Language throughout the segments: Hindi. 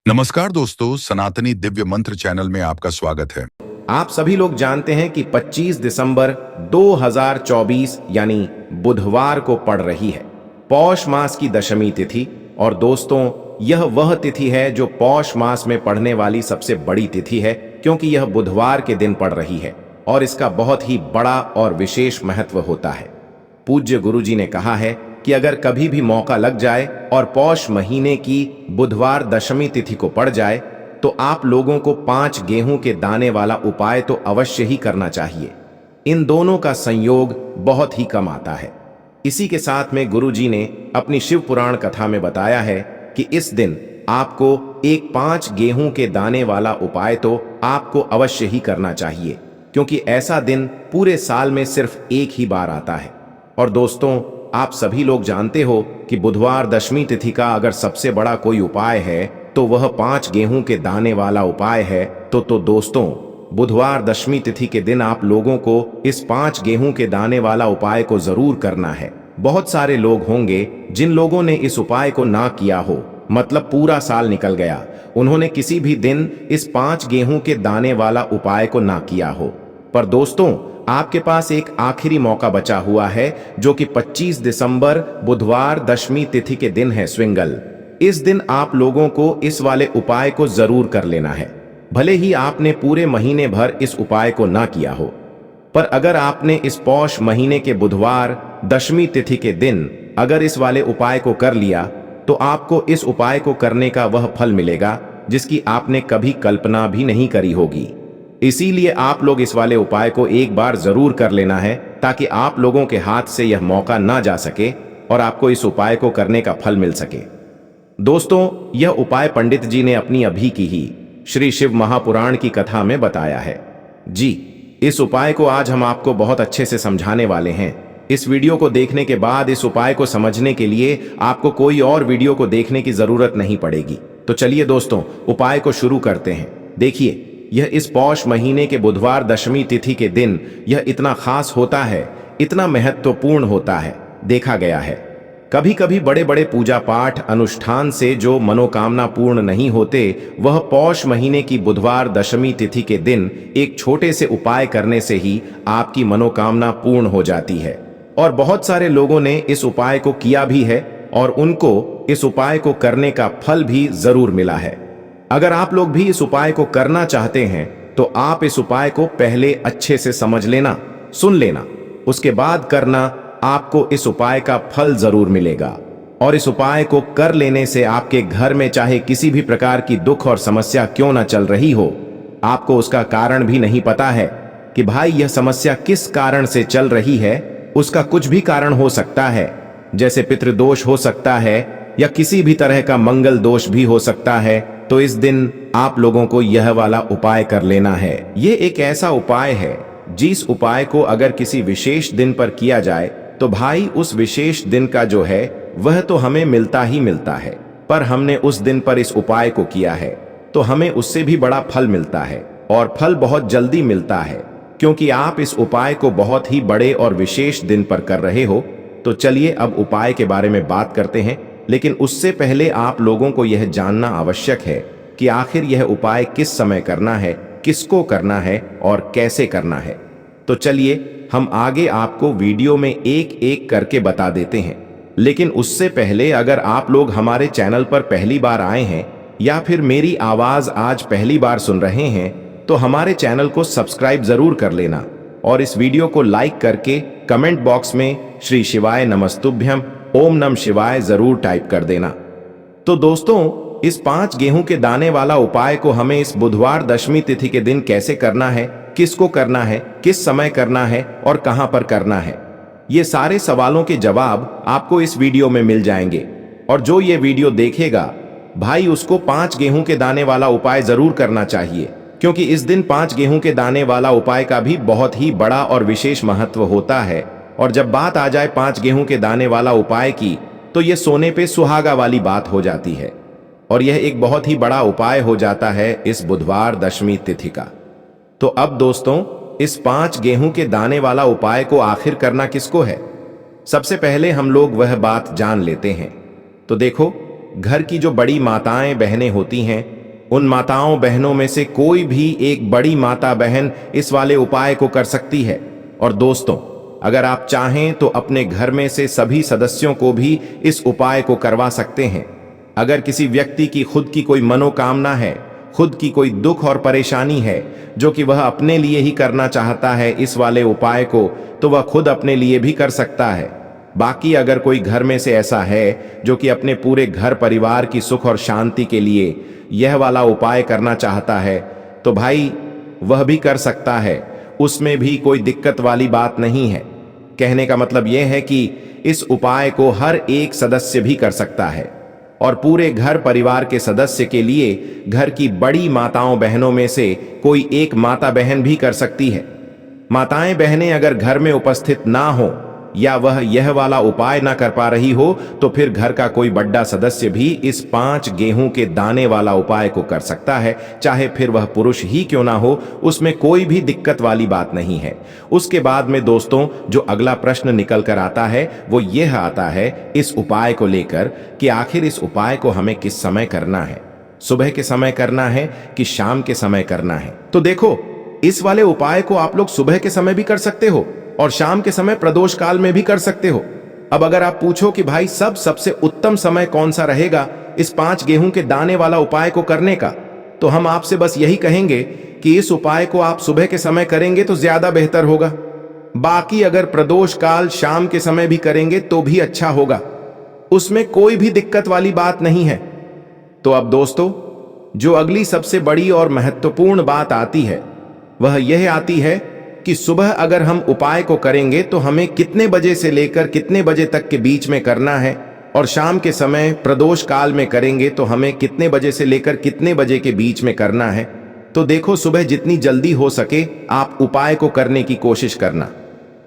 नमस्कार दोस्तों, सनातनी दिव्य मंत्र चैनल में आपका स्वागत है। आप सभी लोग जानते हैं कि 25 दिसंबर 2024 यानी बुधवार को पड़ रही है पौष मास की दशमी तिथि। और दोस्तों, यह वह तिथि है जो पौष मास में पड़ने वाली सबसे बड़ी तिथि है, क्योंकि यह बुधवार के दिन पड़ रही है और इसका बहुत ही बड़ा और विशेष महत्व होता है। पूज्य गुरुजी ने कहा है कि अगर कभी भी मौका लग जाए और पौष महीने की बुधवार दशमी तिथि को पड़ जाए तो आप लोगों को 5 गेहूं के दाने वाला उपाय तो अवश्य ही करना चाहिए। इन दोनों का संयोग बहुत ही कम आता है। इसी के साथ में गुरुजी ने अपनी शिव पुराण कथा में बताया है कि इस दिन आपको एक 5 गेहूं के दाने वाला उपाय तो आपको अवश्य ही करना चाहिए, क्योंकि ऐसा दिन पूरे साल में सिर्फ एक ही बार आता है। और दोस्तों, आप सभी लोग जानते हो कि बुधवार दशमी तिथि का अगर सबसे बड़ा कोई उपाय है तो वह 5 गेहूं के दाने वाला उपाय है। तो दोस्तों, बुधवार दशमी तिथि के दिन आप लोगों को इस 5 गेहूं के दाने वाला उपाय को जरूर करना है। बहुत सारे लोग होंगे जिन लोगों ने इस उपाय को ना किया हो, मतलब पूरा साल निकल गया, उन्होंने किसी भी दिन इस 5 गेहूं के दाने वाला उपाय को ना किया हो। पर दोस्तों, आपके पास एक आखिरी मौका बचा हुआ है, जो कि 25 दिसंबर बुधवार दशमी तिथि के दिन है, स्विंगल। इस दिन आप लोगों को इस वाले उपाय को जरूर कर लेना है। भले ही आपने पूरे महीने भर इस उपाय को ना किया हो, पर अगर आपने इस पौष महीने के बुधवार दशमी तिथि के दिन अगर इस वाले उपाय को कर लिया तो आपको इस उपाय को करने का वह फल मिलेगा जिसकी आपने कभी कल्पना भी नहीं करी होगी। इसीलिए आप लोग इस वाले उपाय को एक बार जरूर कर लेना है, ताकि आप लोगों के हाथ से यह मौका ना जा सके और आपको इस उपाय को करने का फल मिल सके। दोस्तों, यह उपाय पंडित जी ने अपनी अभी की ही श्री शिव महापुराण की कथा में बताया है। जी, इस उपाय को आज हम आपको बहुत अच्छे से समझाने वाले हैं। इस वीडियो को देखने के बाद इस उपाय को समझने के लिए आपको कोई और वीडियो को देखने की जरूरत नहीं पड़ेगी। तो चलिए दोस्तों, उपाय को शुरू करते हैं। देखिए, यह इस पौष महीने के बुधवार दशमी तिथि के दिन यह इतना खास होता है, इतना महत्वपूर्ण होता है। देखा गया है कभी कभी बड़े बड़े पूजा पाठ अनुष्ठान से जो मनोकामना पूर्ण नहीं होते, वह पौष महीने की बुधवार दशमी तिथि के दिन एक छोटे से उपाय करने से ही आपकी मनोकामना पूर्ण हो जाती है। और बहुत सारे लोगों ने इस उपाय को किया भी है और उनको इस उपाय को करने का फल भी जरूर मिला है। अगर आप लोग भी इस उपाय को करना चाहते हैं तो आप इस उपाय को पहले अच्छे से समझ लेना, सुन लेना, उसके बाद करना। आपको इस उपाय का फल जरूर मिलेगा। और इस उपाय को कर लेने से आपके घर में चाहे किसी भी प्रकार की दुख और समस्या क्यों ना चल रही हो, आपको उसका कारण भी नहीं पता है कि भाई यह समस्या किस कारण से चल रही है। उसका कुछ भी कारण हो सकता है, जैसे पितृदोष हो सकता है या किसी भी तरह का मंगल दोष भी हो सकता है। तो इस दिन आप लोगों को यह वाला उपाय कर लेना है। ये एक ऐसा उपाय है जिस उपाय को अगर किसी विशेष दिन पर किया जाए तो भाई उस विशेष दिन का जो है वह तो हमें मिलता ही मिलता है, पर हमने उस दिन पर इस उपाय को किया है तो हमें उससे भी बड़ा फल मिलता है, और फल बहुत जल्दी मिलता है, क्योंकि आप इस उपाय को बहुत ही बड़े और विशेष दिन पर कर रहे हो। तो चलिए अब उपाय के बारे में बात करते हैं, लेकिन उससे पहले आप लोगों को यह जानना आवश्यक है कि आखिर यह उपाय किस समय करना है, किसको करना है और कैसे करना है। तो चलिए हम आगे आपको वीडियो में एक एक करके बता देते हैं। लेकिन उससे पहले अगर आप लोग हमारे चैनल पर पहली बार आए हैं या फिर मेरी आवाज आज पहली बार सुन रहे हैं तो हमारे चैनल को सब्सक्राइब जरूर कर लेना और इस वीडियो को लाइक करके कमेंट बॉक्स में श्री शिवाय नमस्तुभ्यम ओम नमः शिवाय जरूर टाइप कर देना। तो दोस्तों, इस 5 गेहूं के दाने वाला उपाय को हमें इस बुधवार दशमी तिथि के दिन कैसे करना है, किसको करना है, किस समय करना है और कहां पर करना है, ये सारे सवालों के जवाब आपको इस वीडियो में मिल जाएंगे। और जो ये वीडियो देखेगा भाई, उसको 5 गेहूं के दाने वाला उपाय जरूर करना चाहिए, क्योंकि इस दिन 5 गेहूं के दाने वाला उपाय का भी बहुत ही बड़ा और विशेष महत्व होता है। और जब बात आ जाए 5 गेहूं के दाने वाला उपाय की, तो यह सोने पे सुहागा वाली बात हो जाती है और यह एक बहुत ही बड़ा उपाय हो जाता है इस बुधवार दशमी तिथि का। तो अब दोस्तों, इस 5 गेहूं के दाने वाला उपाय को आखिर करना किसको है, सबसे पहले हम लोग वह बात जान लेते हैं। तो देखो, घर की जो बड़ी माताएं बहनें होती हैं, उन माताओं बहनों में से कोई भी एक बड़ी माता बहन इस वाले उपाय को कर सकती है। और दोस्तों, अगर आप चाहें तो अपने घर में से सभी सदस्यों को भी इस उपाय को करवा सकते हैं। अगर किसी व्यक्ति की खुद की कोई मनोकामना है, खुद की कोई दुख और परेशानी है जो कि वह अपने लिए ही करना चाहता है इस वाले उपाय को, तो वह खुद अपने लिए भी कर सकता है। बाकी अगर कोई घर में से ऐसा है जो कि अपने पूरे घर परिवार की सुख और शांति के लिए यह वाला उपाय करना चाहता है, तो भाई वह भी कर सकता है, उसमें भी कोई दिक्कत वाली बात नहीं है। कहने का मतलब यह है कि इस उपाय को हर एक सदस्य भी कर सकता है और पूरे घर परिवार के सदस्य के लिए घर की बड़ी माताओं बहनों में से कोई एक माता बहन भी कर सकती है। माताएं बहनें अगर घर में उपस्थित ना हो या वह यह वाला उपाय ना कर पा रही हो, तो फिर घर का कोई बड़ा सदस्य भी इस 5 गेहूं के दाने वाला उपाय को कर सकता है, चाहे फिर वह पुरुष ही क्यों ना हो, उसमें कोई भी दिक्कत वाली बात नहीं है। उसके बाद में दोस्तों जो अगला प्रश्न निकल कर आता है वो यह आता है इस उपाय को लेकर कि आखिर इस उपाय को हमें किस समय करना है, सुबह के समय करना है कि शाम के समय करना है। तो देखो, इस वाले उपाय को आप लोग सुबह के समय भी कर सकते हो और शाम के समय प्रदोष काल में भी कर सकते हो। अब अगर आप पूछो कि भाई सबसे उत्तम समय कौन सा रहेगा इस 5 गेहूं के दाने वाला उपाय को करने का, तो हम आपसे बस यही कहेंगे कि इस उपाय को आप सुबह के समय करेंगे तो ज्यादा बेहतर होगा। बाकी अगर प्रदोष काल शाम के समय भी करेंगे तो भी अच्छा होगा, उसमें कोई भी दिक्कत वाली बात नहीं है। तो अब दोस्तों जो अगली सबसे बड़ी और महत्वपूर्ण बात आती है वह यह आती है कि सुबह अगर हम उपाय को करेंगे तो हमें कितने बजे से लेकर कितने बजे तक के बीच में करना है, और शाम के समय प्रदोष काल में करेंगे तो हमें कितने बजे से लेकर कितने बजे के बीच में करना है। तो देखो, सुबह जितनी जल्दी हो सके आप उपाय को करने की कोशिश करना।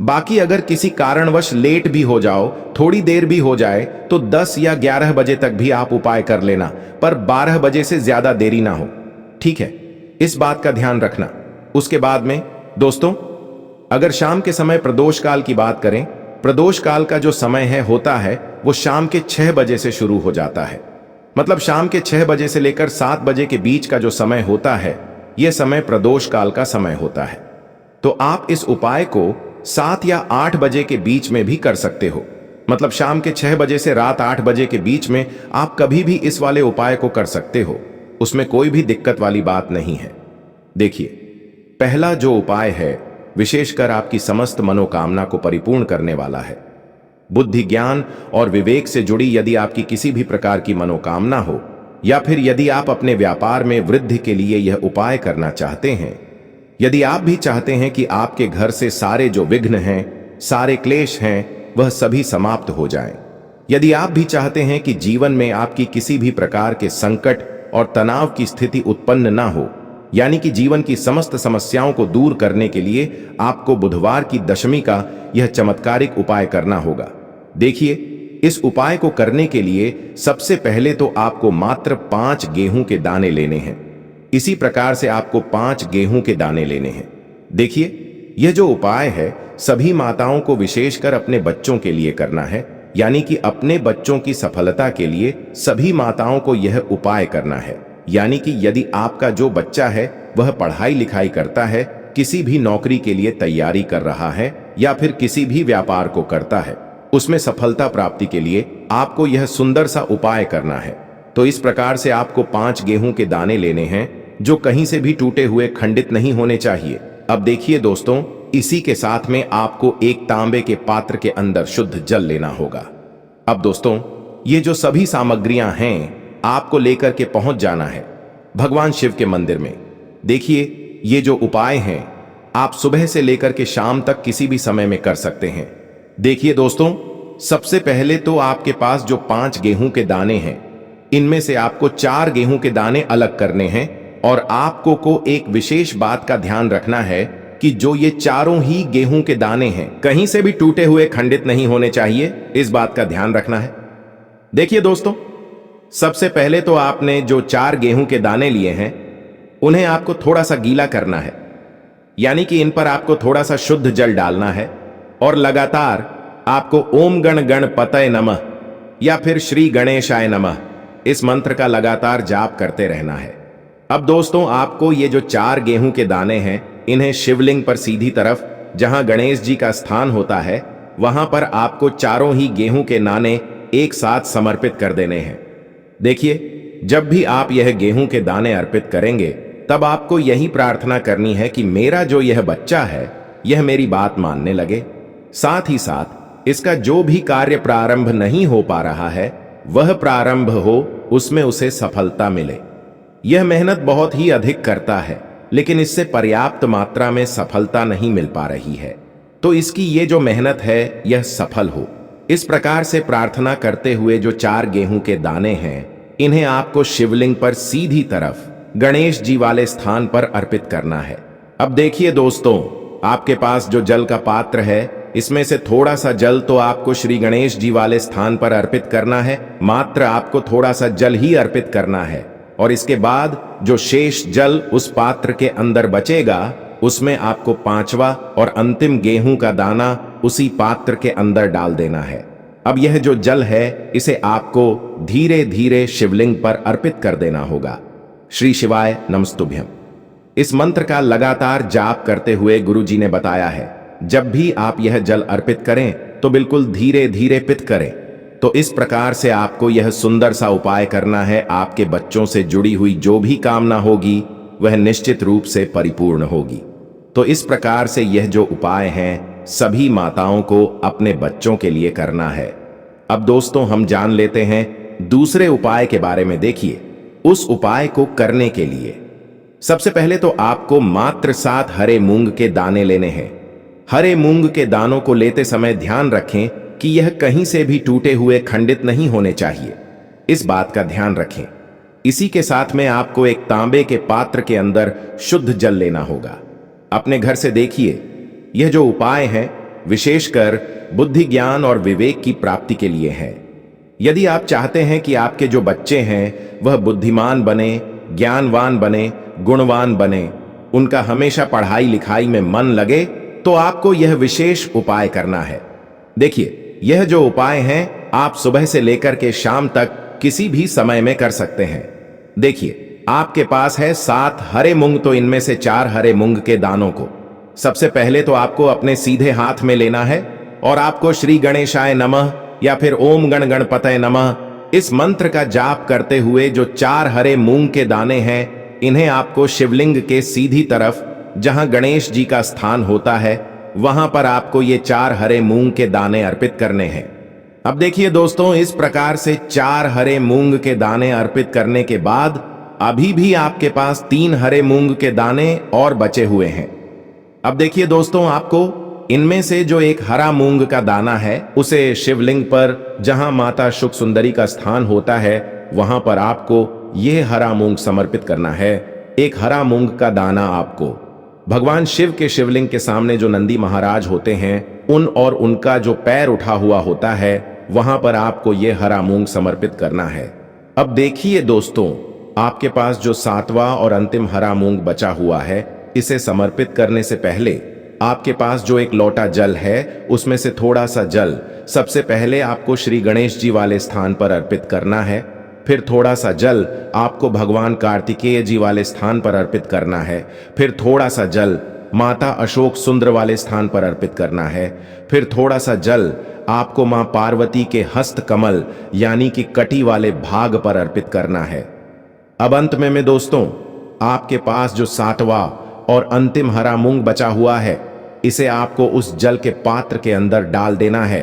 बाकी अगर किसी कारणवश लेट भी हो जाओ, थोड़ी देर भी हो जाए, तो 10 या 11 बजे तक भी आप उपाय कर लेना, पर 12 बजे से ज्यादा देरी ना हो, ठीक है? इस बात का ध्यान रखना। उसके बाद में दोस्तों अगर शाम के समय प्रदोष काल की बात करें, प्रदोष काल का जो समय है होता है वो शाम के 6 बजे से शुरू हो जाता है। मतलब शाम के 6 बजे से लेकर 7 बजे के बीच का जो समय होता है यह समय प्रदोष काल का समय होता है। तो आप इस उपाय को 7 या 8 बजे के बीच में भी कर सकते हो। मतलब शाम के 6 बजे से रात 8 बजे के बीच में आप कभी भी इस वाले उपाय को कर सकते हो, उसमें कोई भी दिक्कत वाली बात नहीं है। देखिए, पहला जो उपाय है विशेषकर आपकी समस्त मनोकामना को परिपूर्ण करने वाला है। बुद्धि, ज्ञान और विवेक से जुड़ी यदि आपकी किसी भी प्रकार की मनोकामना हो, या फिर यदि आप अपने व्यापार में वृद्धि के लिए यह उपाय करना चाहते हैं, यदि आप भी चाहते हैं कि आपके घर से सारे जो विघ्न हैं, सारे क्लेश हैं, वह सभी समाप्त हो जाएं, यदि आप भी चाहते हैं कि जीवन में आपकी किसी भी प्रकार के संकट और तनाव की स्थिति उत्पन्न ना हो, यानी कि जीवन की समस्त समस्याओं को दूर करने के लिए आपको बुधवार की दशमी का यह चमत्कारिक उपाय करना होगा। देखिए, इस उपाय को करने के लिए सबसे पहले तो आपको मात्र 5 गेहूं के दाने लेने हैं। इसी प्रकार से आपको 5 गेहूं के दाने लेने हैं। देखिए, यह जो उपाय है सभी माताओं को विशेषकर अपने बच्चों के लिए करना है, यानी कि अपने बच्चों की सफलता के लिए सभी माताओं को यह उपाय करना है। यानी कि यदि आपका जो बच्चा है वह पढ़ाई लिखाई करता है, किसी भी नौकरी के लिए तैयारी कर रहा है या फिर किसी भी व्यापार को करता है, उसमें सफलता प्राप्ति के लिए आपको यह सुंदर सा उपाय करना है। तो इस प्रकार से आपको 5 गेहूं के दाने लेने हैं जो कहीं से भी टूटे हुए खंडित नहीं होने चाहिए। अब देखिए दोस्तों, इसी के साथ में आपको एक तांबे के पात्र के अंदर शुद्ध जल लेना होगा। अब दोस्तों ये जो सभी सामग्रियां हैं आपको लेकर के पहुंच जाना है भगवान शिव के मंदिर में। देखिए, ये जो उपाय हैं आप सुबह से लेकर के शाम तक किसी भी समय में कर सकते हैं। देखिए दोस्तों, सबसे पहले तो आपके पास जो 5 गेहूं के दाने हैं इनमें से आपको 4 गेहूं के दाने अलग करने हैं, और आपको एक विशेष बात का ध्यान रखना है कि जो ये चारों ही गेहूं के दाने हैं कहीं से भी टूटे हुए खंडित नहीं होने चाहिए, इस बात का ध्यान रखना है। देखिए दोस्तों, सबसे पहले तो आपने जो 4 गेहूं के दाने लिए हैं उन्हें आपको थोड़ा सा गीला करना है, यानी कि इन पर आपको थोड़ा सा शुद्ध जल डालना है और लगातार आपको ओम गण गणपतये नमः या फिर श्री गणेशाय नमः इस मंत्र का लगातार जाप करते रहना है। अब दोस्तों, आपको ये जो 4 गेहूं के दाने हैं, इन्हें शिवलिंग पर सीधी तरफ, जहां गणेश जी का स्थान होता है, वहां पर आपको चारों ही गेहूं के दाने एक साथ समर्पित कर देने हैं। देखिए, जब भी आप यह गेहूं के दाने अर्पित करेंगे, तब आपको यही प्रार्थना करनी है कि मेरा जो यह बच्चा है, यह मेरी बात मानने लगे। साथ ही साथ इसका जो भी कार्य प्रारंभ नहीं हो पा रहा है, वह प्रारंभ हो, उसमें उसे सफलता मिले। यह मेहनत बहुत ही अधिक करता है, लेकिन इससे पर्याप्त मात्रा में सफलता नहीं मिल पा रही है, तो इसकी ये जो मेहनत है, यह सफल हो। इस प्रकार से प्रार्थना करते हुए जो 4 गेहूं के दाने हैं, इन्हें आपको शिवलिंग पर सीधी तरफ गणेश जी वाले स्थान पर अर्पित करना है। अब देखिए दोस्तों, आपके पास जो जल का पात्र है, इसमें से थोड़ा सा जल तो आपको श्री गणेश जी वाले स्थान पर अर्पित करना है। मात्र आपको थोड़ा सा जल ही अर्पित करना है, और इसके बाद जो शेष जल उस पात्र के अंदर बचेगा, उसमें आपको 5वां और अंतिम गेहूं का दाना उसी पात्र के अंदर डाल देना है। अब यह जो जल है, इसे आपको धीरे धीरे शिवलिंग पर अर्पित कर देना होगा। श्री शिवाय नमस्तुभ्यम। इस मंत्र का लगातार जाप करते हुए गुरुजी ने बताया है, जब भी आप यह जल अर्पित करें तो बिल्कुल धीरे धीरे पित करें। तो इस प्रकार से आपको यह सुंदर सा उपाय करना है। आपके बच्चों से जुड़ी हुई जो भी कामना होगी, वह निश्चित रूप से परिपूर्ण होगी। तो इस प्रकार से यह जो उपाय हैं, सभी माताओं को अपने बच्चों के लिए करना है। अब दोस्तों, हम जान लेते हैं दूसरे उपाय के बारे में। देखिए, उस उपाय को करने के लिए सबसे पहले तो आपको मात्र 7 हरे मूंग के दाने लेने हैं। हरे मूंग के दानों को लेते समय ध्यान रखें कि यह कहीं से भी टूटे हुए खंडित नहीं होने चाहिए। इस बात का ध्यान रखें। इसी के साथ में आपको एक तांबे के पात्र के अंदर शुद्ध जल लेना होगा। अपने घर से देखिए, यह जो उपाय है, विशेषकर बुद्धि, ज्ञान और विवेक की प्राप्ति के लिए है। यदि आप चाहते हैं कि आपके जो बच्चे हैं वह बुद्धिमान बने, ज्ञानवान बने, गुणवान बने, उनका हमेशा पढ़ाई लिखाई में मन लगे, तो आपको यह विशेष उपाय करना है। देखिए, यह जो उपाय है, आप सुबह से लेकर के शाम तक किसी भी समय में कर सकते हैं। देखिए, आपके पास है 7 हरे मूंग, तो इनमें से 4 हरे मूंग के दानों को सबसे पहले तो आपको अपने सीधे हाथ में लेना है, और आपको श्री गणेशाय नमः या फिर ओम गण गणपतये नमः इस मंत्र का जाप करते हुए जो 4 हरे मूंग के दाने हैं, इन्हें आपको शिवलिंग के सीधी तरफ, जहां गणेश जी का स्थान होता है, वहां पर आपको ये 4 हरे मूंग के दाने अर्पित करने हैं। अब देखिए दोस्तों, इस प्रकार से 4 हरे मूंग के दाने अर्पित करने के बाद अभी भी आपके पास 3 हरे मूंग के दाने और बचे हुए हैं। अब देखिए दोस्तों, आपको इनमें से जो एक हरा मूंग का दाना है, उसे शिवलिंग पर, जहां माता शुक सुंदरी का स्थान होता है, वहां पर आपको यह हरा मूंग समर्पित करना है। एक हरा मूंग का दाना आपको भगवान शिव के शिवलिंग के सामने जो नंदी महाराज होते हैं, उन और उनका जो पैर उठा हुआ होता है, वहां पर आपको यह हरा मूंग समर्पित करना है। अब देखिए दोस्तों, आपके पास जो 7वां और अंतिम हरा मूंग बचा हुआ है, इसे समर्पित करने से पहले आपके पास जो एक लोटा जल है, उसमें से थोड़ा सा जल सबसे पहले आपको श्री गणेश जी वाले स्थान पर अर्पित करना है। फिर थोड़ा सा जल आपको भगवान कार्तिकेय जी वाले स्थान पर अर्पित करना है। फिर थोड़ा सा जल माता अशोक सुंदर वाले स्थान पर अर्पित करना है। फिर थोड़ा सा जल आपको मां पार्वती के हस्त कमल यानी कि कटी वाले भाग पर अर्पित करना है। अब अंत में दोस्तों, आपके पास जो 7वां और अंतिम हरा मूंग बचा हुआ है, इसे आपको उस जल के पात्र के अंदर डाल देना है,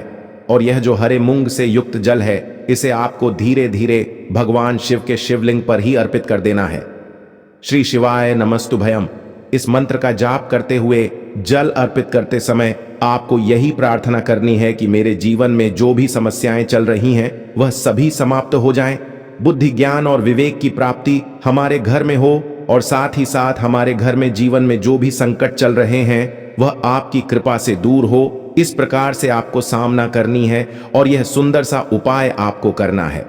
और यह जो हरे मूंग से युक्त जल है, इसे आपको धीरे धीरे भगवान शिव के शिवलिंग पर ही अर्पित कर देना है। श्री शिवाय नमस्तुभयम। इस मंत्र का जाप करते हुए जल अर्पित करते समय आपको यही प्रार्थना करनी है कि मेरे जीवन में जो भी समस्याएं चल रही हैं, वह सभी समाप्त हो जाएं। बुद्धि, ज्ञान और विवेक की प्राप्ति हमारे घर में हो, और साथ ही साथ हमारे घर में जीवन में जो भी संकट चल रहे हैं, वह आपकी कृपा से दूर हो। इस प्रकार से आपको सामना करनी है, और यह सुंदर सा उपाय आपको करना है।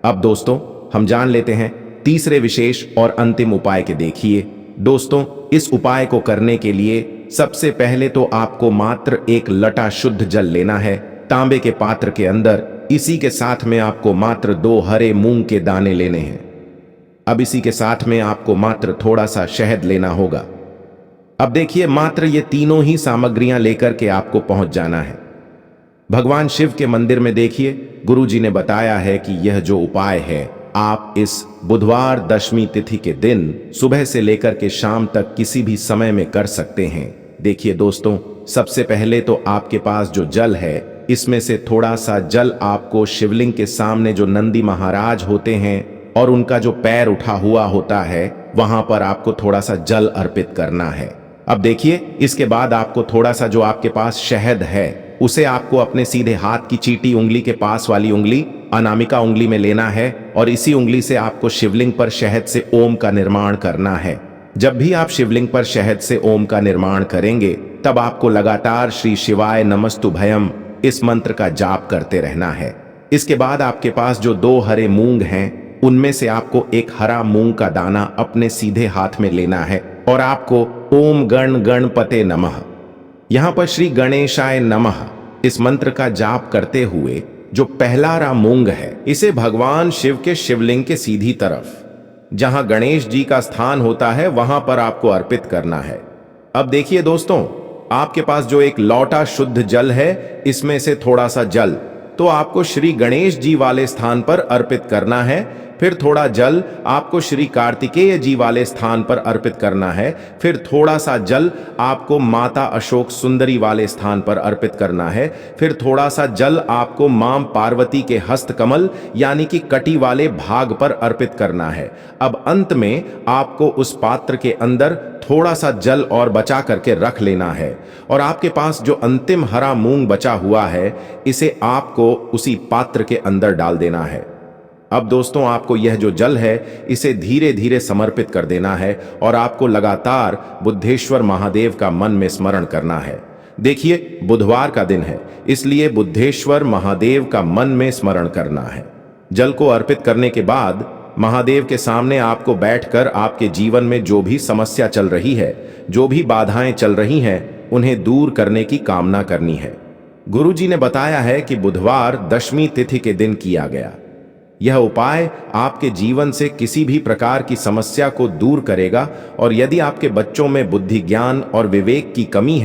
अब दोस्तों, हम जान लेते हैं तीसरे विशेष और अंतिम उपाय के। देखिए दोस्तों, इस उपाय को करने के लिए सबसे पहले तो आपको मात्र एक लटा शुद्ध जल लेना है। तांबे के पात्र के अंदर इसी के साथ में आपको मात्र 2 हरे मूंग के दाने लेने हैं। अब इसी के साथ में आपको मात्र थोड़ा सा शहद लेना होगा। अब देखिए, मात्र ये तीनों ही सामग्रियां लेकर के आपको पहुंच जाना है। भगवान शिव के मंदिर में देखिए, गुरुजी ने बताया है कि यह जो उपाय है आप इस बुधवार दशमी तिथि के दिन सुबह से लेकर के शाम तक किसी भी समय में कर सकते हैं। देखिए दोस्तों, सबसे पहले तो आपके पास जो जल है, इसमें से थोड़ा सा जल आपको शिवलिंग के सामने जो नंदी महाराज होते हैं और उनका जो पैर उठा हुआ होता है, वहां पर आपको थोड़ा सा जल अर्पित करना है। अब देखिए, इसके बाद आपको थोड़ा सा जो आपके पास शहद है उसे आपको अपने सीधे हाथ की चीटी उंगली के पास वाली उंगली अनामिका उंगली में लेना है और इसी उंगली से आपको शिवलिंग पर शहद से ओम का निर्माण करना है। जब भी आप शिवलिंग पर शहद से ओम का निर्माण करेंगे, तब आपको लगातार श्री शिवाय नमस्तुभयम इस मंत्र का जाप करते रहना है। इसके बाद आपके पास जो 2 हरे मूंग हैं, उनमें से आपको एक हरा मूंग का दाना अपने सीधे हाथ में लेना है और आपको ओम गण गणपते नमः, यहां पर श्री गणेशाय नमः इस मंत्र का जाप करते हुए जो पहला हरा मूंग है, इसे भगवान शिव के शिवलिंग के सीधी तरफ जहां गणेश जी का स्थान होता है वहां पर आपको अर्पित करना है। अब देखिए दोस्तों, आपके पास जो एक लौटा शुद्ध जल है, इसमें से थोड़ा सा जल तो आपको श्री गणेश जी वाले स्थान पर अर्पित करना है। फिर थोड़ा जल आपको श्री कार्तिकेय जी वाले स्थान पर अर्पित करना है। फिर थोड़ा सा जल आपको माता अशोक सुंदरी वाले स्थान पर अर्पित करना है। फिर थोड़ा सा जल आपको मां पार्वती के हस्त कमल यानी कि कटी वाले भाग पर अर्पित करना है। अब अंत में आपको उस पात्र के अंदर थोड़ा सा जल और बचा करके रख लेना है और आपके पास जो अंतिम हरा मूंग बचा हुआ है, इसे आपको उसी पात्र के अंदर डाल देना है। अब दोस्तों, आपको यह जो जल है, इसे धीरे धीरे समर्पित कर देना है और आपको लगातार बुद्धेश्वर महादेव का मन में स्मरण करना है। देखिए, बुधवार का दिन है, इसलिए बुद्धेश्वर महादेव का मन में स्मरण करना है। जल को अर्पित करने के बाद महादेव के सामने आपको बैठकर आपके जीवन में जो भी समस्या चल रही है, जो भी बाधाएं चल रही हैं, उन्हें दूर करने की कामना करनी है। गुरुजी ने बताया है कि बुधवार दशमी तिथि के दिन किया गया यह उपाय आपके जीवन से किसी भी प्रकार की समस्या को दूर करेगा और यदि आपके बच्चों में बुद्धि, ज्ञान और विवेक की कमी है